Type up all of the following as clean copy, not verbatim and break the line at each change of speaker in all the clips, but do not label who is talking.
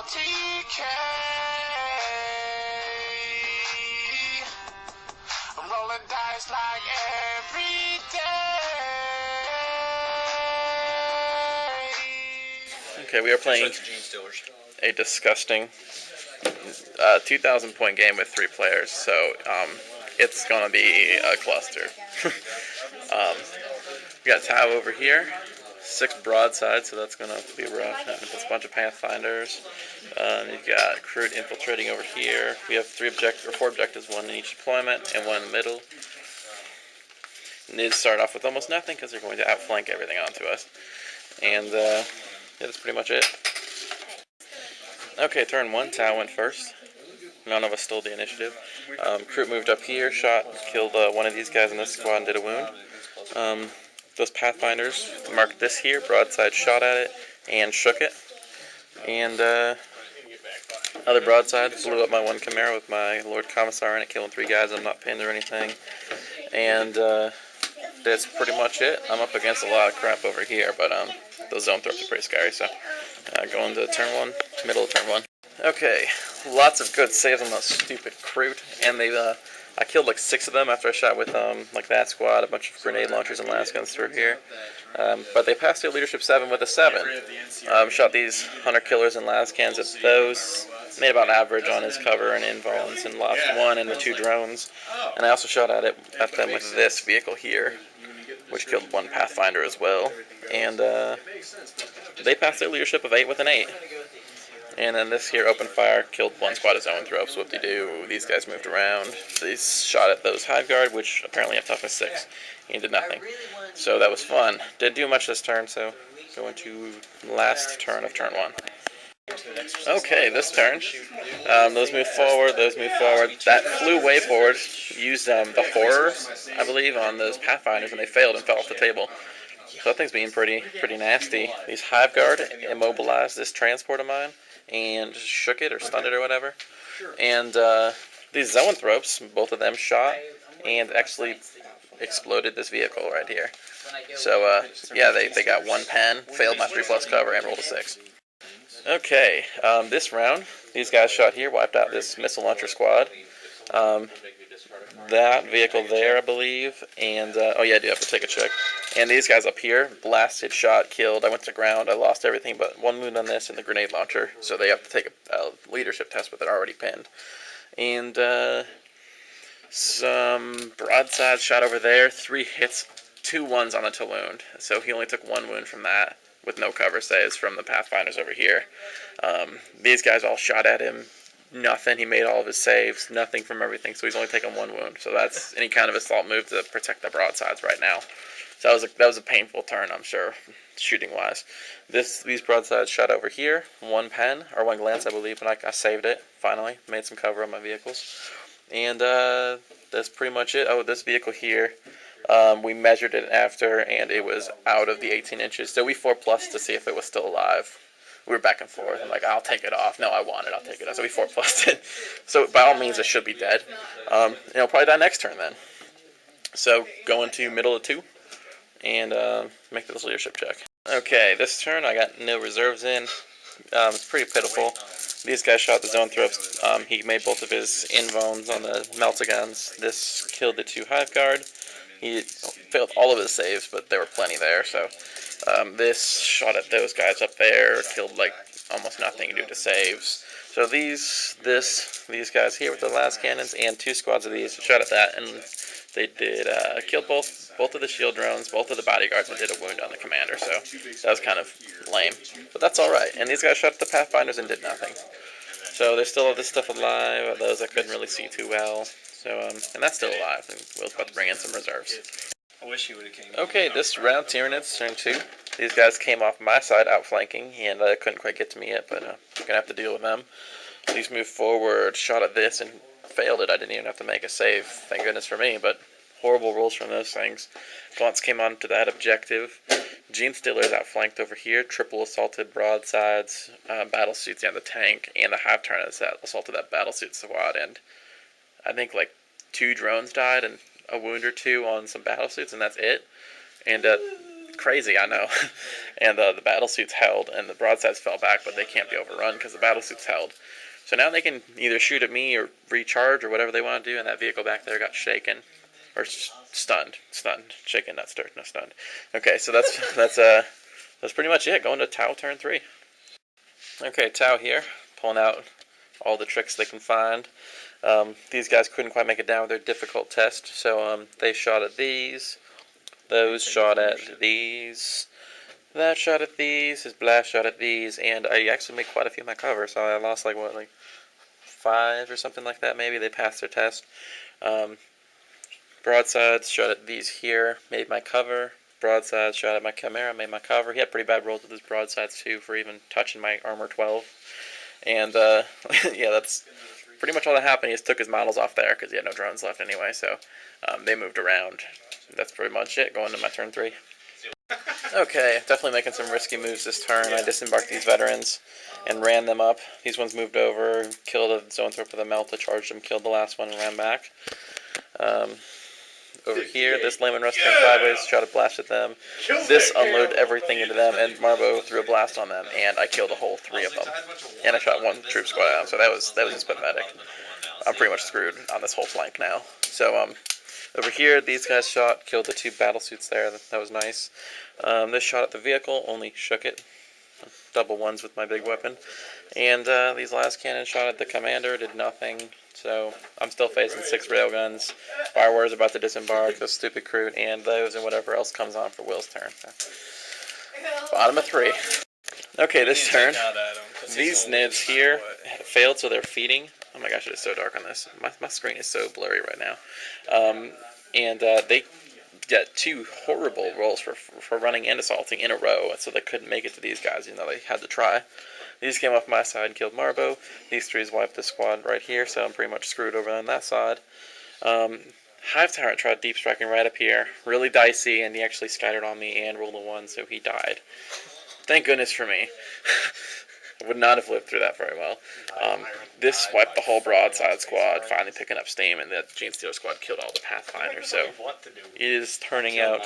TK. I'm rolling dice like every day.
Okay, we are playing a disgusting 2,000 point game with 3 players, so it's gonna be a cluster. We got Tau over here, 6 broadsides, so that's gonna be rough. It's a bunch of Pathfinders. You've got Crude infiltrating over here. We have 4 objectives, 1 in each deployment and 1 in the middle. Need to start off with almost nothing because they're going to outflank everything onto us. And yeah, that's pretty much it. Okay, turn 1, Tau went first. None of us stole the initiative. Crude moved up here, shot, killed one of these guys in this squad and did a wound. Those Pathfinders marked this here, broadside shot at it and shook it. And other broadside blew up my 1 Chimera with my Lord Commissar in it, killing 3 guys. I'm not pinned or anything. And that's pretty much it. I'm up against a lot of crap over here, but those zone throws are pretty scary, so going to turn 1, middle of turn 1. Okay, lots of good saves on those stupid Crude, and they I killed like 6 of them after I shot with like that squad, a bunch of grenade launchers and las guns through here. But they passed their leadership 7 with a 7. Shot these hunter killers and las cans at those. Made about an average on his cover and invulns, and lost 1 and the 2 drones. And I also shot at them with this vehicle here, which killed 1 Pathfinder as well. And they passed their leadership of 8 with an 8. And then this here, open fire, killed 1 squad of zone throw, whoop-de-doo. These guys moved around. They shot at those Hive Guard, which apparently have toughness 6, and did nothing. So that was fun. Didn't do much this turn, so going to last turn of turn 1. Okay, this turn, those move forward, That flew way forward, used the horror, I believe, on those Pathfinders, and they failed and fell off the table. So that thing's being pretty nasty. These Hive Guard immobilized this transport of mine, and shook it or stunned it or whatever. And these zoanthropes, both of them shot and actually exploded this vehicle right here. So yeah, they got 1 pen, failed my 3+ cover, and rolled a 6. Okay, this round, these guys shot here, wiped out this missile launcher squad. That vehicle there, I believe, and oh yeah, I do have to take a check. And these guys up here, blasted, shot, killed. I went to ground. I lost everything but 1 wound on this and the grenade launcher. So they have to take a leadership test with it already pinned. And some broadside shot over there. 3 hits, 2 ones on a to wound. So he only took 1 wound from that, with no cover saves from the Pathfinders over here. These guys all shot at him. Nothing. He made all of his saves. Nothing from everything. So he's only taken 1 wound. So that's any kind of assault move to protect the broadsides right now. So that was a painful turn, I'm sure, shooting wise. These broadsides shot over here. 1 pen or 1 glance, I believe, and I saved it. Finally, made some cover on my vehicles. And that's pretty much it. Oh, this vehicle here. We measured it after, and it was out of the 18 inches. So we 4+ to see if it was still alive. We were back and forth. I'm like, I'll take it off. No, I want it. I'll take it off. So we 4+ it. So by all means, it should be dead. It'll probably die next turn then. So going to middle of 2 and make this leadership check. Okay, this turn I got no reserves in. It's pretty pitiful. These guys shot the zone throws. He made both of his invulns on the meltagons. This killed the 2 Hive Guard. He failed all of his saves, but there were plenty there. So this shot at those guys up there, killed like almost nothing due to saves. So these guys here with the las cannons and 2 squads of these shot at that, and they did killed both of the shield drones, both of the bodyguards, and did a wound on the commander. So that was kind of lame, but that's all right. And these guys shot at the Pathfinders and did nothing. So there's still all this stuff alive. Those I couldn't really see too well. So and that's still alive. And we're about to bring in some reserves.
I wish he would have came.
Okay, this round, Tyranids turn 2. These guys came off my side outflanking, and couldn't quite get to me yet, but gonna have to deal with them. These moved forward, shot at this, and failed it. I didn't even have to make a save, thank goodness for me, but horrible rolls from those things. Gaunts came on to that objective. Gene Stealers outflanked over here, triple assaulted broadsides, battle suits and the tank, and the Hive Tyranids that assaulted that battle suit squad, and I think like 2 drones died and a wound or 2 on some battle suits, and that's it. And crazy, I know. And the battle suits held, and the broadsides fell back, but they can't be overrun because the battle suits held. So now they can either shoot at me or recharge or whatever they want to do, and that vehicle back there got shaken. Or stunned. Shaken, not stirred, no stunned. Okay, so that's pretty much it. Going to Tau turn 3. Okay, Tau here, pulling out all the tricks they can find. These guys couldn't quite make it down with their difficult test, so they shot at these. Those shot at these. That shot at these. His blast shot at these, and I actually made quite a few of my cover, so I lost like 5 or something like that. Maybe they passed their test. Broadsides shot at these here, made my cover. Broadsides shot at my Chimera, made my cover. He had pretty bad rolls with his broadsides too for even touching my armor 12. And yeah, that's pretty much all that happened. He just took his models off there because he had no drones left anyway, so they moved around. That's pretty much it, going to my turn 3. Okay, definitely making some risky moves this turn. I disembarked these veterans and ran them up. These ones moved over, killed a Zoanthrope with a Melta, charged them, killed the last one, and ran back. Over here, this Layman Russ turned sideways, shot a blast at them. This unloaded everything into them, and Marbo threw a blast on them, and I killed a whole 3 of them. And I shot 1 troop squad out, so that was just pathetic. I'm pretty much screwed on this whole flank now. So, over here, these guys shot, killed the 2 battle suits there. That was nice. This shot at the vehicle, only shook it. Double ones with my big weapon. And these last cannons shot at the commander, did nothing. So I'm still facing 6 railguns. Fire Warrior's about to disembark, those stupid crew, and those and whatever else comes on for Will's turn. So, bottom of 3. Okay, this turn, these nibs here failed, so they're feeding. Oh my gosh, it is so dark on this. My screen is so blurry right now. And they got 2 horrible rolls for running and assaulting in a row, so they couldn't make it to these guys, even though they had to try. These came off my side and killed Marbo. These 3s wiped the squad right here, so I'm pretty much screwed over on that side. Hive Tyrant tried deep striking right up here. Really dicey, and he actually scattered on me and rolled a 1, so he died. Thank goodness for me. I would not have lived through that very well. This wiped the whole broadside squad, finally picking up steam, and the Gene Stealer squad killed all the Pathfinders. So it is turning out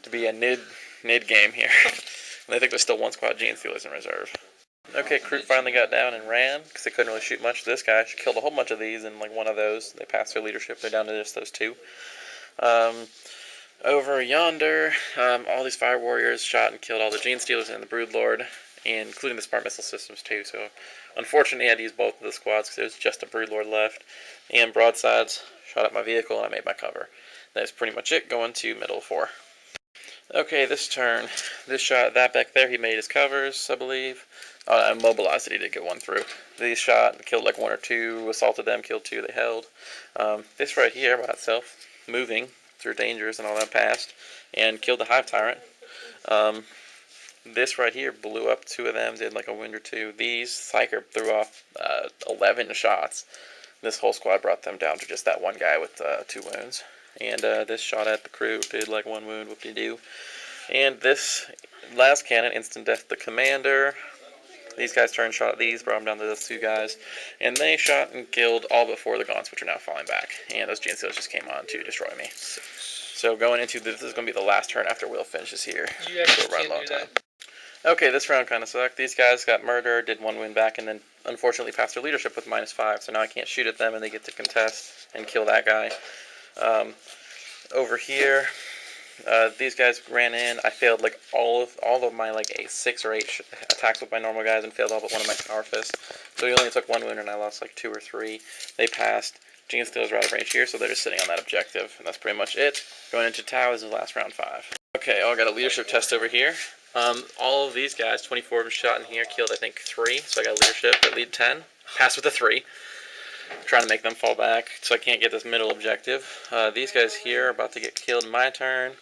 to be a nid game here. And I think there's still 1 squad Gene Stealers in reserve. Okay, crew finally got down and ran because they couldn't really shoot much. This guy killed a whole bunch of these and like 1 of those. They passed their leadership. They're down to just those 2. Over yonder, all these Fire Warriors shot and killed all the Gene Stealers and the Broodlord, including the Smart Missile Systems too. So unfortunately I had to use both of the squads because there was just a Broodlord left. And broadsides shot at my vehicle and I made my cover. That's pretty much it, going to middle 4. Okay, this turn, this shot, that back there, he made his covers, I believe. I mobilized it, he did get 1 through. These shot, killed like 1 or 2, assaulted them, killed 2, they held. This right here by itself, moving through dangers and all that passed, and killed the Hive Tyrant. This right here blew up 2 of them, did like a wound or 2. These, Psyker threw off 11 shots. This whole squad brought them down to just that 1 guy with 2 wounds. And this shot at the crew did like 1 wound, whoop-de-doo. And this last cannon, instant death the commander. These guys turned, shot at these, brought them down to those 2 guys. And they shot and killed all but 4 of the gaunts, which are now falling back. And those Gene Stealers just came on to destroy me. So going into this is going to be the last turn after Will finishes here. We'll run low on time. Okay, this round kind of sucked. These guys got murdered, did 1 wound back, and then unfortunately passed their leadership with -5. So now I can't shoot at them, and they get to contest and kill that guy. Over here, these guys ran in. I failed like all of my like 6 or 8 attacks with my normal guys and failed all but 1 of my power fists. So he only took 1 wound and I lost like 2 or 3. They passed. Gene Stealers are out of range here, so they're just sitting on that objective, and that's pretty much it. Going into Tau is the last round 5. Okay, I got a leadership test over here. All of these guys, 24 of them shot in here, killed I think 3, so I got leadership at lead 10. Passed with a 3. Trying to make them fall back so I can't get this middle objective. These guys here are about to get killed in my turn.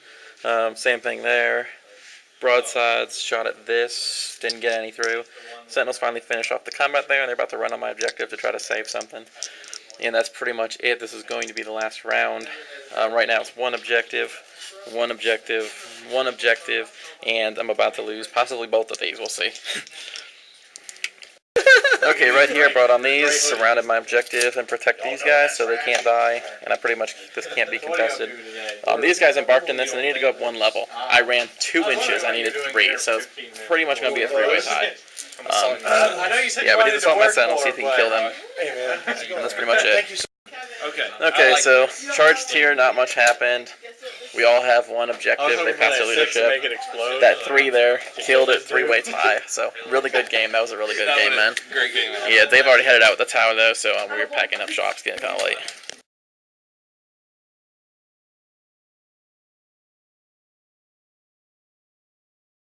Same thing there. Broadsides shot at this, didn't get any through. Sentinels finally finished off the combat there, and they're about to run on my objective to try to save something. And that's pretty much it. This is going to be the last round. Right now it's 1 objective, 1 objective, 1 objective, and I'm about to lose possibly both of these. We'll see. Okay, right here, brought on these, surrounded my objective, and protect these guys so they can't die, and I pretty much, this can't be contested. These guys embarked in this, and they need to go up 1 level. I ran 2 inches, I needed 3, so it's pretty much going to be a 3-way tie. Yeah, but he just want my sentinel, see if he can kill them, and that's pretty much it. Okay, so charged here, not much happened. We all have 1 objective, they passed their leadership. That 3 there, killed it, 3-way tie. So, really good game, that was a really good game, man.
Great game, man.
Yeah, they've already headed out with the tower though, so we were packing up shops, getting kind of late.